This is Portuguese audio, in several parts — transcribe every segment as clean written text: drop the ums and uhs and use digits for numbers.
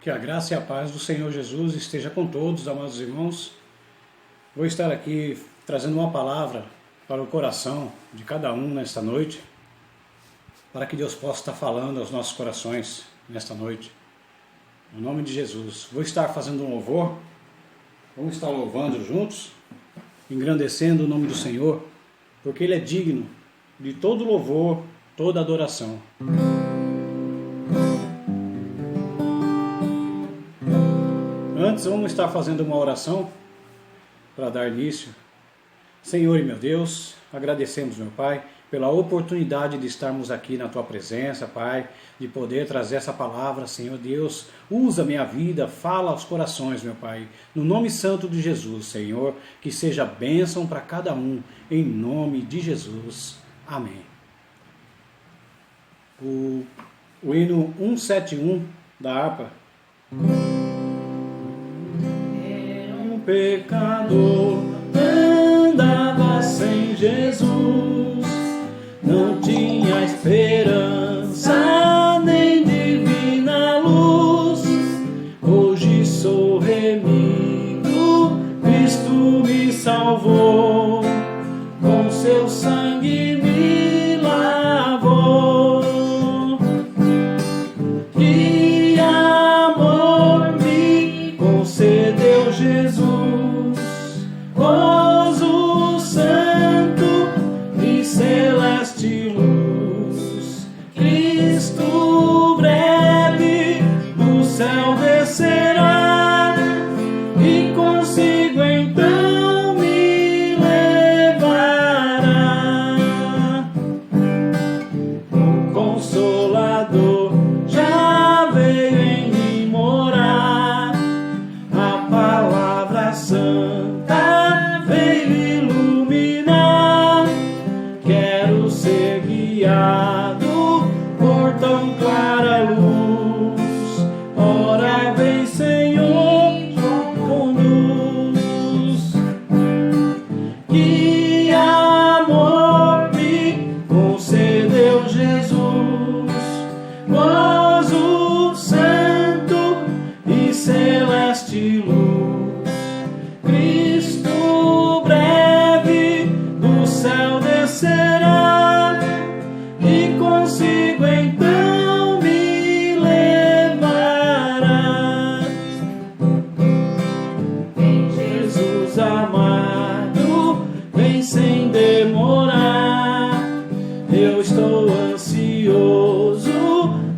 Que a graça e a paz do Senhor Jesus esteja com todos, amados irmãos. Vou estar aqui trazendo uma palavra para o coração de cada um nesta noite, para que Deus possa estar falando aos nossos corações nesta noite. No nome de Jesus. Vou estar fazendo um louvor, vamos estar louvando juntos, engrandecendo o nome do Senhor, porque Ele é digno de todo louvor, toda adoração. Antes, vamos estar fazendo uma oração para dar início. Senhor e meu Deus, agradecemos, meu Pai, pela oportunidade de estarmos aqui na Tua presença, Pai, de poder trazer essa palavra, Senhor Deus. Usa minha vida, fala aos corações, meu Pai, no nome santo de Jesus, Senhor, que seja bênção para cada um, em nome de Jesus. Amém. O hino 171 da harpa. Pecador andava sem Jesus, não tinha esperança nem divina luz. Hoje sou remido, Cristo me salvou, com seu sangue me lavou. Que amor me concedeu Jesus, gozo santo e celeste luz. Cristo breve do céu descerá, e consigo então me levará. O Consolador já veio em mim morar, a palavra santa veio iluminar. Quero ser guiado por tão clara luz. Ora vem, Senhor, conduz. Que amor me concedeu Jesus, gozo santo e celeste luz. Cristo breve do céu descerá, e consigo então me levará. Jesus amado, vem sem demorar. Eu estou ansioso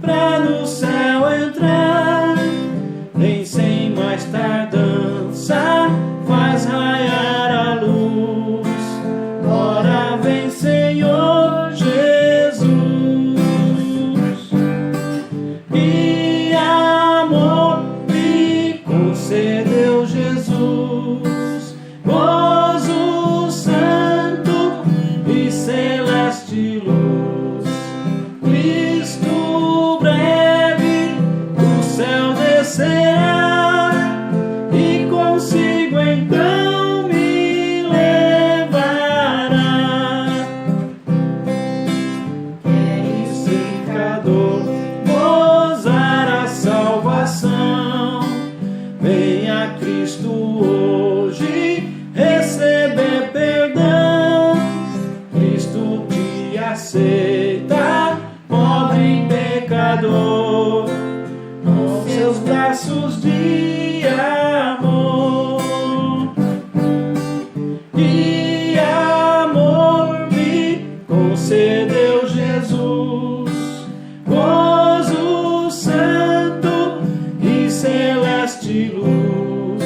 pra no céu entrar. Vem sem mais tardança, faz raiar a luz. Ora vem, Senhor Jesus. Que amor me concedeu Jesus, gozo santo e celeste luz. Cristo breve do céu descerá, e consigo então me levará. Pecador, gozar a salvação. Venha Cristo hoje receber perdão. Cristo te aceita, pobre pecador, com seus braços de amor. Que amor me concedeu Jesus, gozo santo e celeste luz.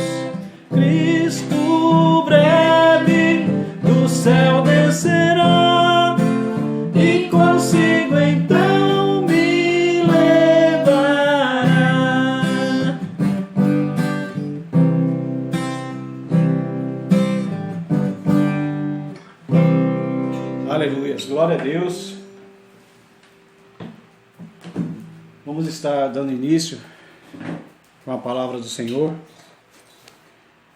Cristo breve do céu descerá, e consigo então me levará. Aleluia, glória a Deus. Vamos estar dando início com a palavra do Senhor.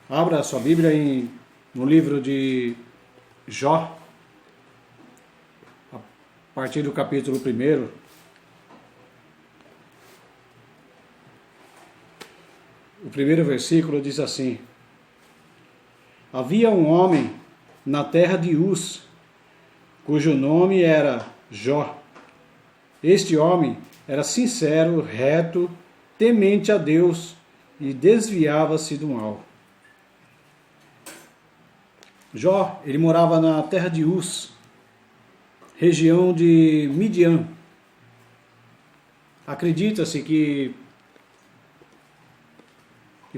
Abra a sua Bíblia no livro de Jó, a partir do capítulo 1. o primeiro versículo diz assim: havia um homem na terra de Uz, cujo nome era Jó. Este homem era sincero, reto, temente a Deus e desviava-se do mal. Jó, ele morava na terra de Uz, região de Midian. Acredita-se que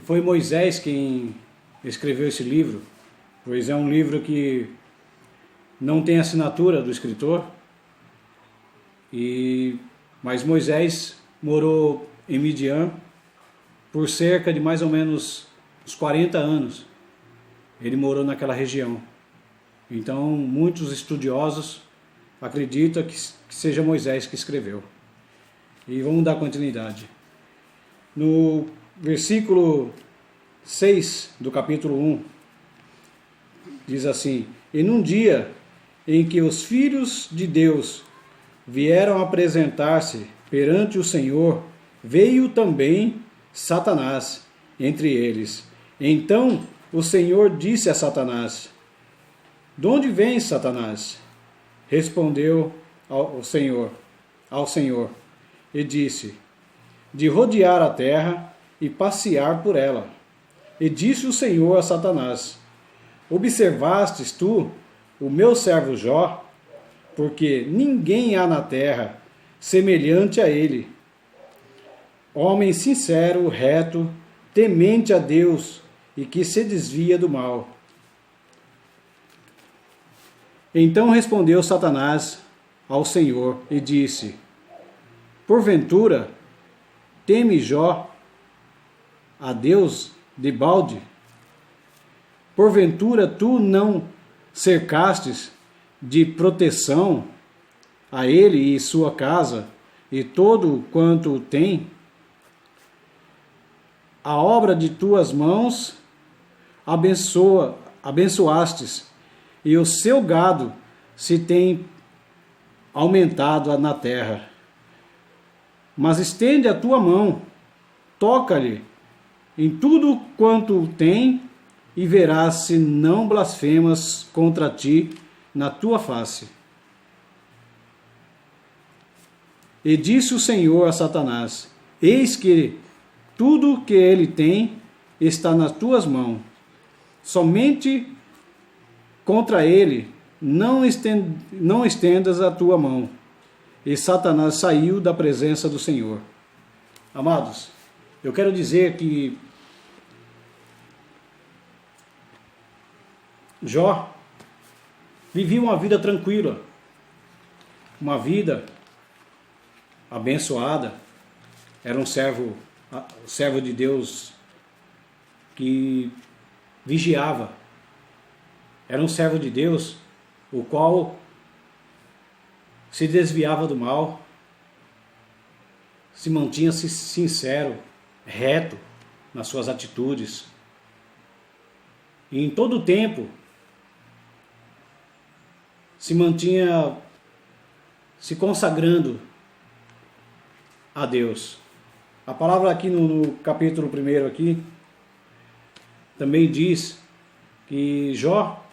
foi Moisés quem escreveu esse livro, pois é um livro que não tem assinatura do escritor, mas Moisés morou em Midian por cerca de mais ou menos uns 40 anos. Ele morou naquela região. Então, muitos estudiosos acreditam que seja Moisés que escreveu. E vamos dar continuidade. No versículo 6 do capítulo 1, diz assim: e num dia em que os filhos de Deus vieram apresentar-se perante o Senhor, veio também Satanás entre eles. Então o Senhor disse a Satanás: de onde vens, Satanás? Respondeu ao Senhor e disse: de rodear a terra e passear por ela. E disse o Senhor a Satanás: observastes tu o meu servo Jó? Porque ninguém há na terra semelhante a ele, homem sincero, reto, temente a Deus e que se desvia do mal. Então respondeu Satanás ao Senhor e disse: porventura teme Jó a Deus de balde? Porventura tu não cercastes de proteção a ele e sua casa e todo quanto tem? A obra de tuas mãos abençoastes, e o seu gado se tem aumentado na terra. Mas estende a tua mão, toca-lhe em tudo quanto tem, e verás se não blasfemas contra ti na tua face. E disse o Senhor a Satanás: eis que tudo que ele tem está nas tuas mãos, somente contra ele não estendas a tua mão. E Satanás saiu da presença do Senhor. Amados, eu quero dizer que Jó vivia uma vida tranquila, uma vida abençoada. Era um servo de Deus que vigiava. Era um servo de Deus o qual se desviava do mal, se mantinha sincero, reto nas suas atitudes. E em todo o tempo se mantinha se consagrando a Deus. A palavra aqui no capítulo 1 aqui também diz que Jó,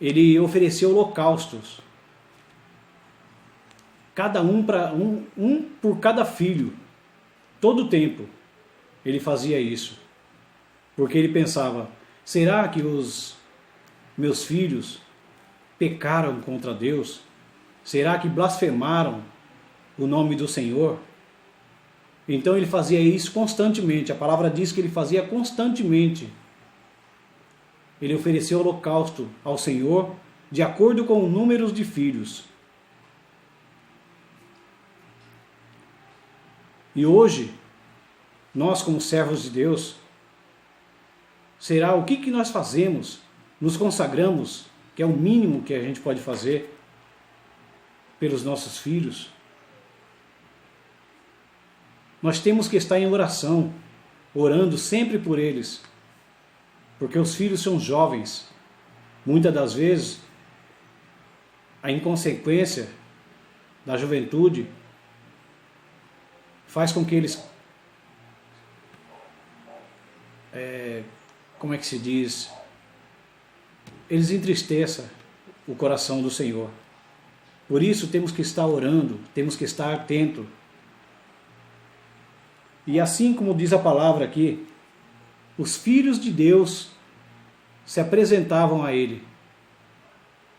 ele ofereceu holocaustos, cada um por cada filho. Todo o tempo ele fazia isso, porque ele pensava: será que os meus filhos pecaram contra Deus? Será que blasfemaram o nome do Senhor? Então ele fazia isso constantemente. A palavra diz que ele fazia constantemente. Ele ofereceu holocausto ao Senhor de acordo com o número de filhos. E hoje, nós como servos de Deus, será o que nós fazemos? Nos consagramos, que é o mínimo que a gente pode fazer pelos nossos filhos. Nós temos que estar em oração, orando sempre por eles, porque os filhos são jovens. Muitas das vezes, a inconsequência da juventude faz com que eles como é que se diz, eles entristeçam o coração do Senhor. Por isso temos que estar orando, temos que estar atento. E assim como diz a palavra aqui, os filhos de Deus se apresentavam a ele.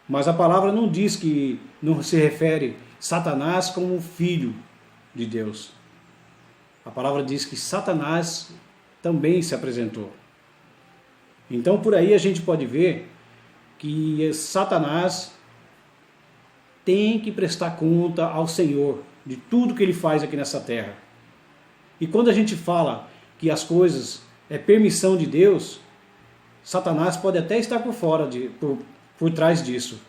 Mas a palavra não diz que, não se refere Satanás como filho de Deus. A palavra diz que Satanás também se apresentou. Então por aí a gente pode ver que Satanás tem que prestar conta ao Senhor de tudo que ele faz aqui nessa terra. E quando a gente fala que as coisas é permissão de Deus, Satanás pode até estar por fora, por trás disso.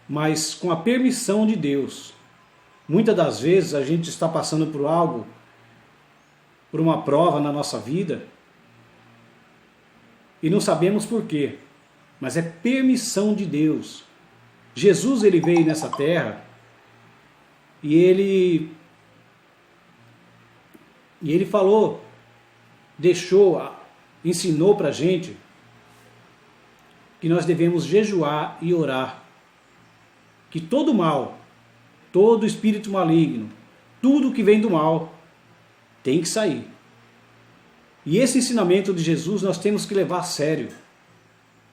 Mas com a permissão de Deus, muitas das vezes a gente está passando por algo, por uma prova na nossa vida, e não sabemos por quê, mas é permissão de Deus. Jesus, ele veio nessa terra e ele falou, ensinou para a gente que nós devemos jejuar e orar, que todo mal, todo espírito maligno, tudo que vem do mal tem que sair. E esse ensinamento de Jesus nós temos que levar a sério.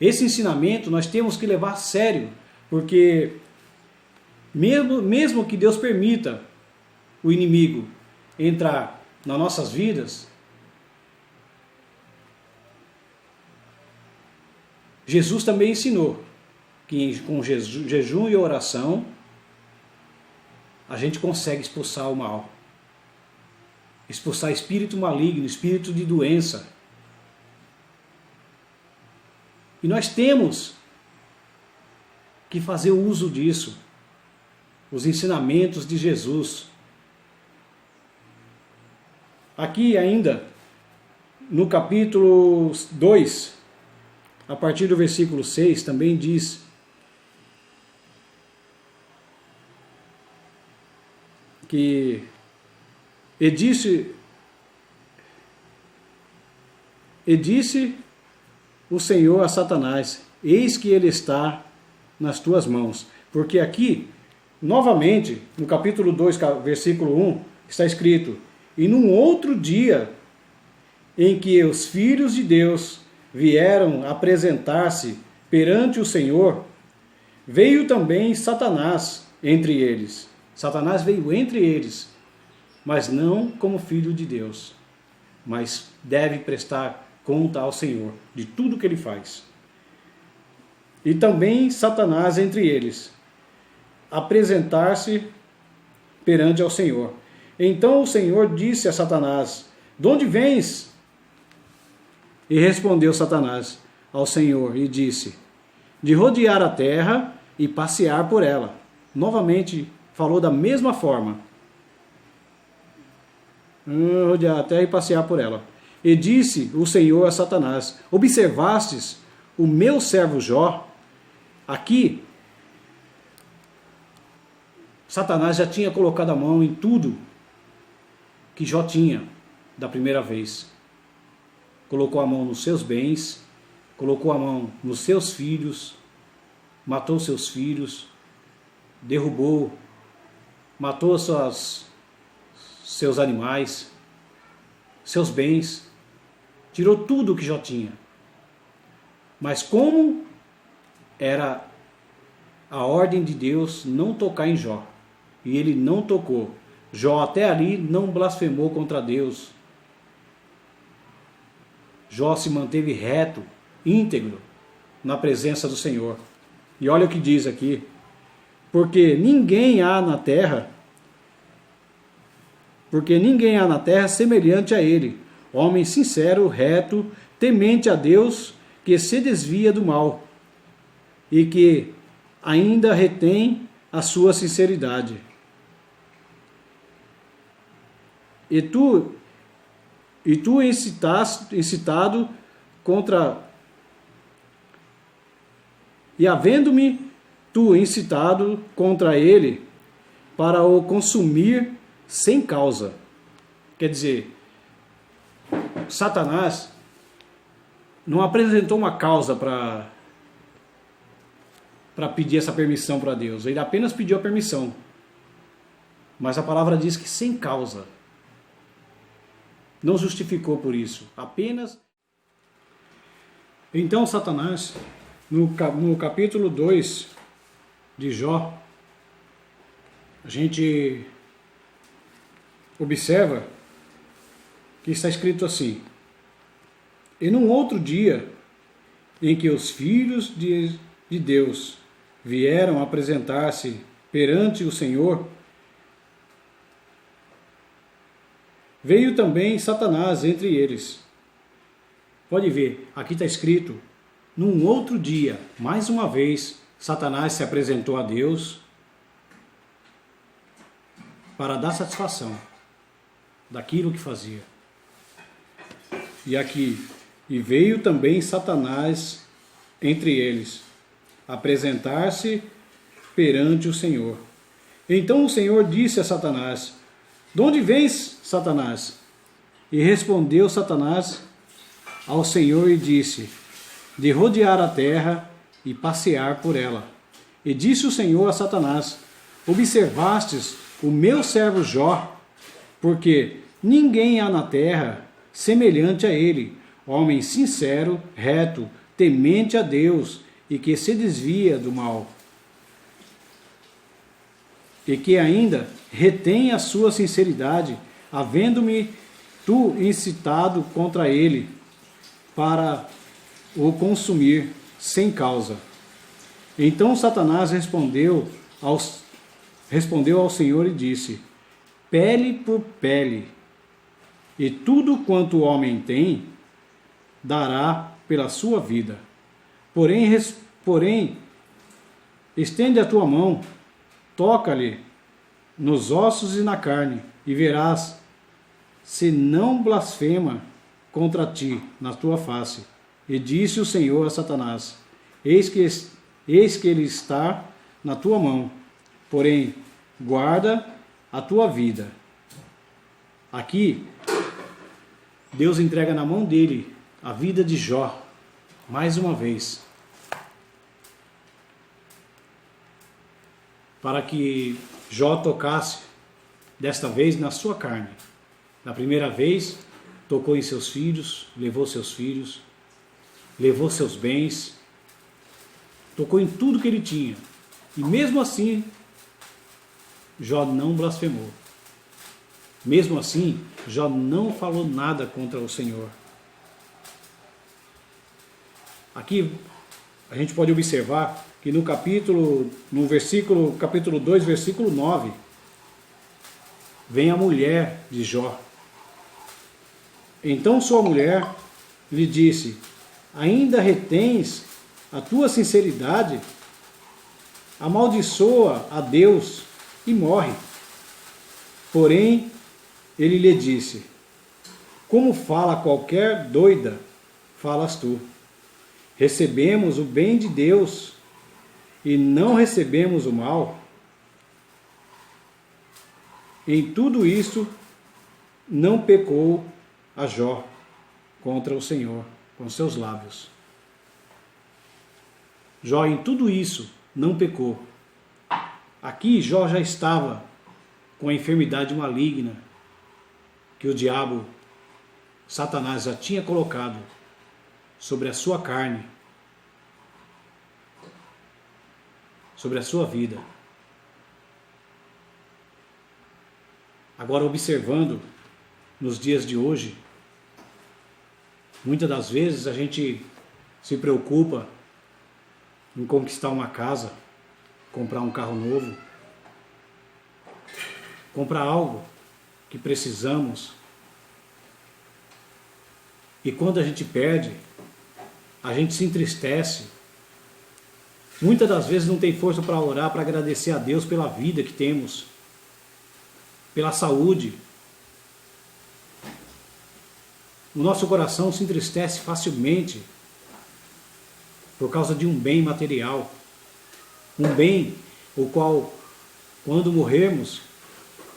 Esse ensinamento nós temos que levar a sério, porque mesmo que Deus permita o inimigo entrar nas nossas vidas, Jesus também ensinou que com jejum e oração a gente consegue expulsar o mal. Expulsar espírito maligno, espírito de doença. E nós temos que fazer uso disso. Os ensinamentos de Jesus. Aqui ainda, no capítulo 2, a partir do versículo 6, também diz que E disse o Senhor a Satanás: eis que ele está nas tuas mãos. Porque aqui, novamente, no capítulo 2, versículo 1, está escrito: e num outro dia em que os filhos de Deus vieram apresentar-se perante o Senhor, veio também Satanás entre eles. Satanás veio entre eles, mas não como filho de Deus, mas deve prestar conta ao Senhor de tudo que ele faz. E também Satanás entre eles, apresentar-se perante ao Senhor. Então o Senhor disse a Satanás: de onde vens? E respondeu Satanás ao Senhor e disse: de rodear a terra e passear por ela. Novamente falou da mesma forma. Rodear a terra e passear por ela. E disse o Senhor a Satanás: observastes o meu servo Jó? Aqui, Satanás já tinha colocado a mão em tudo que Jó tinha da primeira vez. Colocou a mão nos seus bens, colocou a mão nos seus filhos, matou seus filhos, derrubou, matou seus animais, seus bens, tirou tudo o que Jó tinha. Mas como era a ordem de Deus não tocar em Jó, e ele não tocou. Jó até ali não blasfemou contra Deus. Jó se manteve reto, íntegro, na presença do Senhor. E olha o que diz aqui: porque ninguém há na terra semelhante a ele, homem sincero, reto, temente a Deus, que se desvia do mal e que ainda retém a sua sinceridade. E tu incitado contra... E havendo-me tu incitado contra ele para o consumir sem causa. Quer dizer, Satanás não apresentou uma causa para pedir essa permissão para Deus. Ele apenas pediu a permissão. Mas a palavra diz que sem causa. Não justificou por isso. Apenas. Então Satanás, no capítulo 2 de Jó, a gente observa que está escrito assim: e num outro dia em que os filhos de Deus vieram apresentar-se perante o Senhor, veio também Satanás entre eles. Pode ver, aqui está escrito, num outro dia, mais uma vez, Satanás se apresentou a Deus para dar satisfação daquilo que fazia. E aqui, e veio também Satanás entre eles, apresentar-se perante o Senhor. Então o Senhor disse a Satanás: de onde vens, Satanás? E respondeu Satanás ao Senhor e disse: de rodear a terra e passear por ela. E disse o Senhor a Satanás: observastes o meu servo Jó, porque ninguém há na terra semelhante a ele, homem sincero, reto, temente a Deus e que se desvia do mal, e que ainda retém a sua sinceridade, havendo-me tu incitado contra ele para o consumir sem causa. Então Satanás respondeu ao Senhor e disse: pele por pele, e tudo quanto o homem tem, dará pela sua vida. Porém, estende a tua mão, toca-lhe nos ossos e na carne, e verás se não blasfema contra ti na tua face. E disse o Senhor a Satanás: eis que ele está na tua mão, porém guarda a tua vida. Aqui, Deus entrega na mão dele a vida de Jó, mais uma vez, para que Jó tocasse, desta vez, na sua carne. Na primeira vez, tocou em seus filhos, levou seus bens, tocou em tudo que ele tinha. E mesmo assim, Jó não blasfemou. Mesmo assim, Jó não falou nada contra o Senhor. Aqui a gente pode observar que no capítulo 2, versículo 9, vem a mulher de Jó. Então sua mulher lhe disse: ainda retens a tua sinceridade? Amaldiçoa a Deus e morre. Porém, ele lhe disse: como fala qualquer doida, falas tu. Recebemos o bem de Deus e não recebemos o mal. Em tudo isto, não pecou a Jó contra o Senhor com seus lábios. Jó, em tudo isso, não pecou. Aqui Jó já estava com a enfermidade maligna que o diabo, Satanás, já tinha colocado sobre a sua carne, sobre a sua vida. Agora, observando nos dias de hoje, muitas das vezes a gente se preocupa em conquistar uma casa, comprar um carro novo, comprar algo que precisamos. E quando a gente perde, a gente se entristece. Muitas das vezes não tem força para orar, para agradecer a Deus pela vida que temos, pela saúde. O nosso coração se entristece facilmente por causa de um bem material. Um bem o qual, quando morrermos,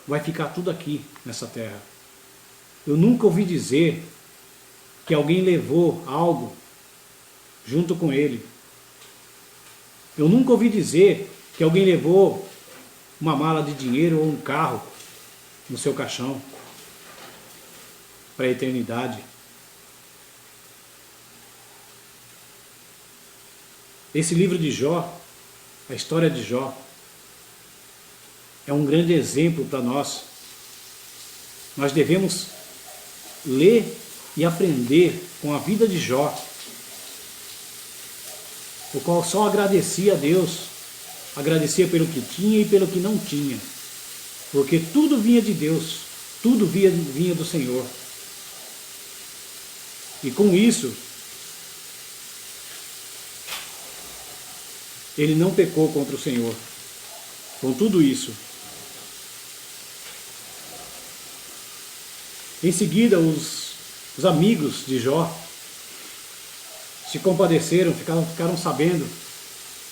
vai ficar tudo aqui nessa terra. Eu nunca ouvi dizer que alguém levou algo junto com ele. Eu nunca ouvi dizer que alguém levou uma mala de dinheiro ou um carro no seu caixão para a eternidade. Esse livro de Jó, a história de Jó, é um grande exemplo para nós. Nós devemos ler e aprender com a vida de Jó, o qual só agradecia a Deus, agradecia pelo que tinha e pelo que não tinha, porque tudo vinha de Deus, tudo vinha do Senhor. E com isso, ele não pecou contra o Senhor, com tudo isso. Em seguida, os amigos de Jó se compadeceram, ficaram sabendo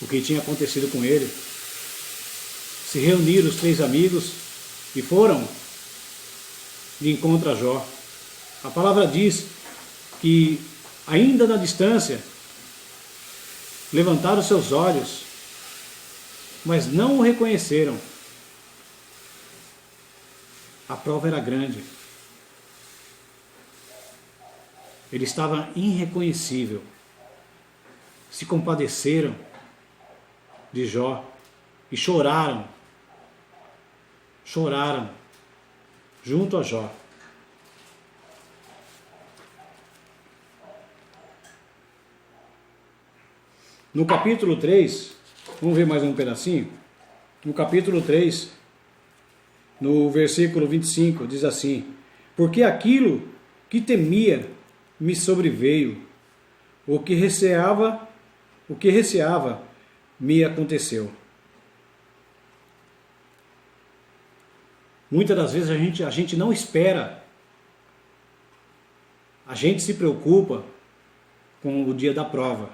o que tinha acontecido com ele. Se reuniram os 3 amigos e foram de encontro a Jó. A palavra diz que, ainda na distância, levantaram seus olhos, mas não o reconheceram. A prova era grande. Ele estava irreconhecível. Se compadeceram de Jó e choraram junto a Jó. No capítulo 3, vamos ver mais um pedacinho? No capítulo 3, no versículo 25, diz assim: porque aquilo que temia me sobreveio, o que receava me aconteceu. Muitas das vezes a gente não espera, a gente se preocupa com o dia da prova,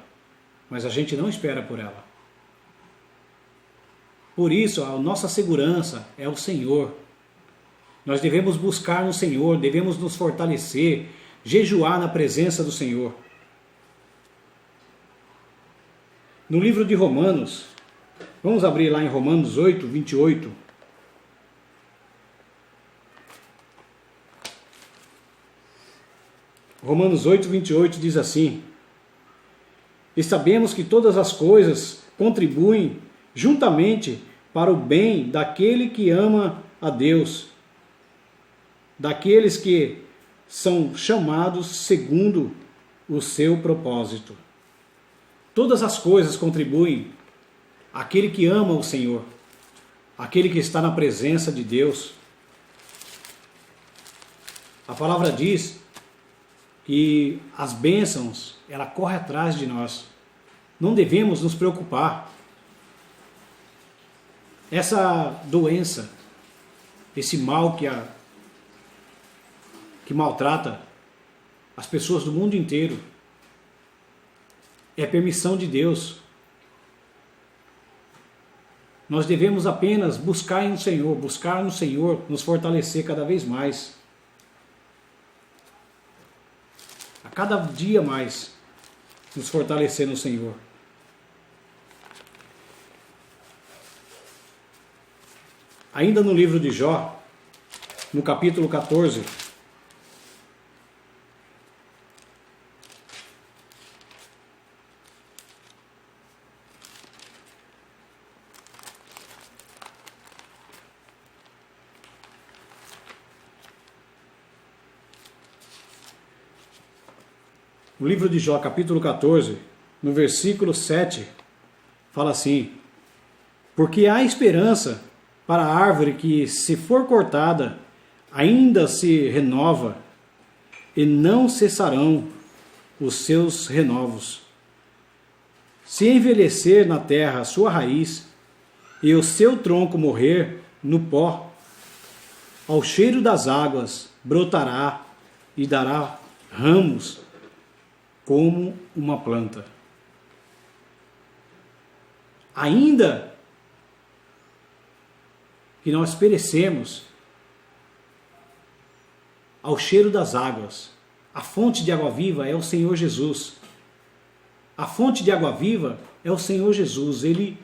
mas a gente não espera por ela. Por isso, a nossa segurança é o Senhor. Nós devemos buscar no Senhor, devemos nos fortalecer, jejuar na presença do Senhor. No livro de Romanos, vamos abrir lá em Romanos 8, 28. Romanos 8, 28 diz assim: e sabemos que todas as coisas contribuem juntamente para o bem daquele que ama a Deus, daqueles que são chamados segundo o seu propósito. Todas as coisas contribuem àquele que ama o Senhor, aquele que está na presença de Deus. A palavra diz que as bênçãos, ela corre atrás de nós. Não devemos nos preocupar. Essa doença, esse mal que maltrata as pessoas do mundo inteiro, é permissão de Deus. Nós devemos apenas buscar no Senhor, nos fortalecer cada vez mais. A cada dia mais, nos fortalecer no Senhor. Ainda no livro de Jó, no capítulo 14, o livro de Jó, capítulo 14, no versículo 7, fala assim: porque há esperança para a árvore que, se for cortada, ainda se renova, e não cessarão os seus renovos. Se envelhecer na terra a sua raiz, e o seu tronco morrer no pó, ao cheiro das águas brotará e dará ramos como uma planta. Ainda que nós perecemos ao cheiro das águas, A fonte de água viva é o Senhor Jesus. A fonte de água viva é o Senhor Jesus. Ele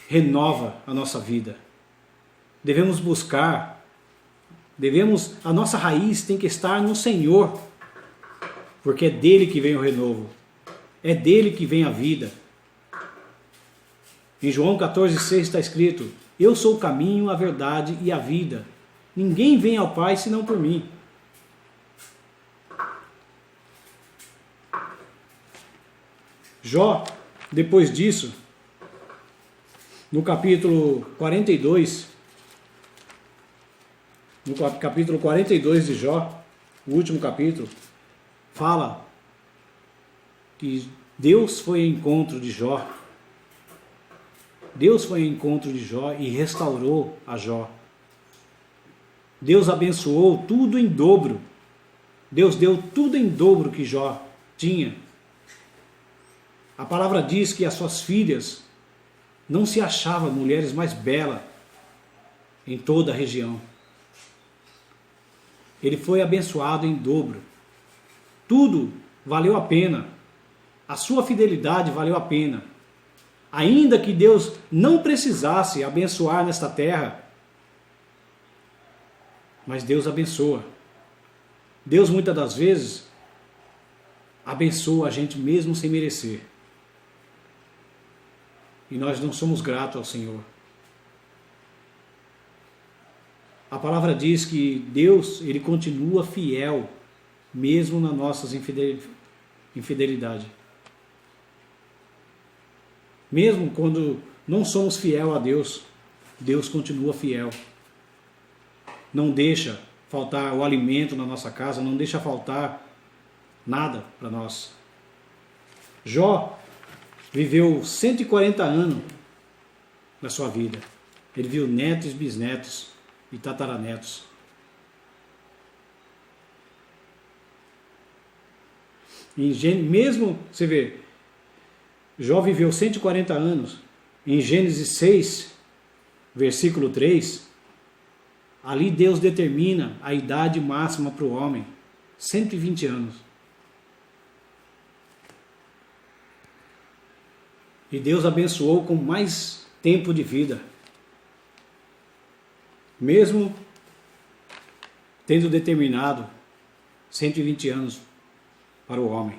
renova a nossa vida. Devemos buscar, a nossa raiz tem que estar no Senhor, porque é dele que vem o renovo, é dele que vem a vida. Em João 14,6 está escrito: eu sou o caminho, a verdade e a vida. Ninguém vem ao Pai senão por mim. Jó, depois disso, no capítulo 42, de Jó, o último capítulo, fala que Deus foi ao encontro de Jó. Deus foi ao encontro de Jó e restaurou a Jó. Deus abençoou tudo em dobro. Deus deu tudo em dobro que Jó tinha. A palavra diz que as suas filhas não se achavam mulheres mais belas em toda a região. Ele foi abençoado em dobro. Tudo valeu a pena. A sua fidelidade valeu a pena. Ainda que Deus não precisasse abençoar nesta terra, mas Deus abençoa. Deus muitas das vezes abençoa a gente mesmo sem merecer. E nós não somos gratos ao Senhor. A palavra diz que Deus, Ele continua fiel, mesmo nas nossas infidelidades. Mesmo quando não somos fiel a Deus, Deus continua fiel. Não deixa faltar o alimento na nossa casa, não deixa faltar nada para nós. Jó viveu 140 anos na sua vida. Ele viu netos, bisnetos e tataranetos. Mesmo, você vê, Jó viveu 140 anos. Em Gênesis 6, versículo 3, ali Deus determina a idade máxima para o homem, 120 anos. E Deus abençoou com mais tempo de vida. Mesmo tendo determinado 120 anos para o homem.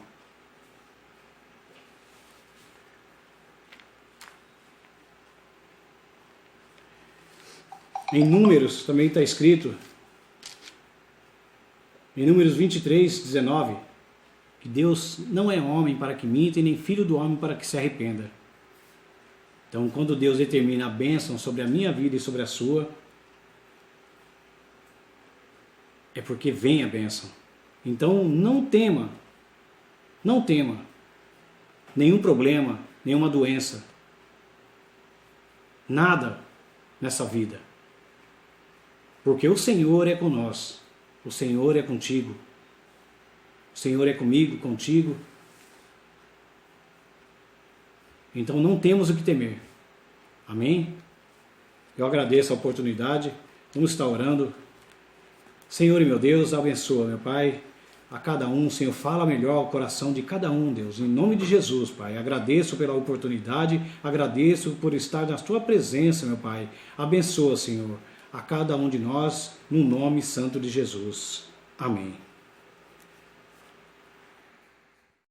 Em Números também está escrito, em Números 23, 19, que Deus não é homem para que minta e nem filho do homem para que se arrependa. Então, quando Deus determina a bênção sobre a minha vida e sobre a sua, é porque vem a bênção. Então, não tema nenhum problema, nenhuma doença, nada nessa vida. Porque o Senhor é com nós, o Senhor é contigo, o Senhor é comigo, contigo. Então não temos o que temer. Amém? Eu agradeço a oportunidade, vamos estar orando. Senhor e meu Deus, abençoa, meu Pai, a cada um, Senhor, fala melhor ao coração de cada um, Deus, em nome de Jesus, Pai. Agradeço pela oportunidade, agradeço por estar na Tua presença, meu Pai. Abençoa, Senhor, a cada um de nós, no nome santo de Jesus. Amém.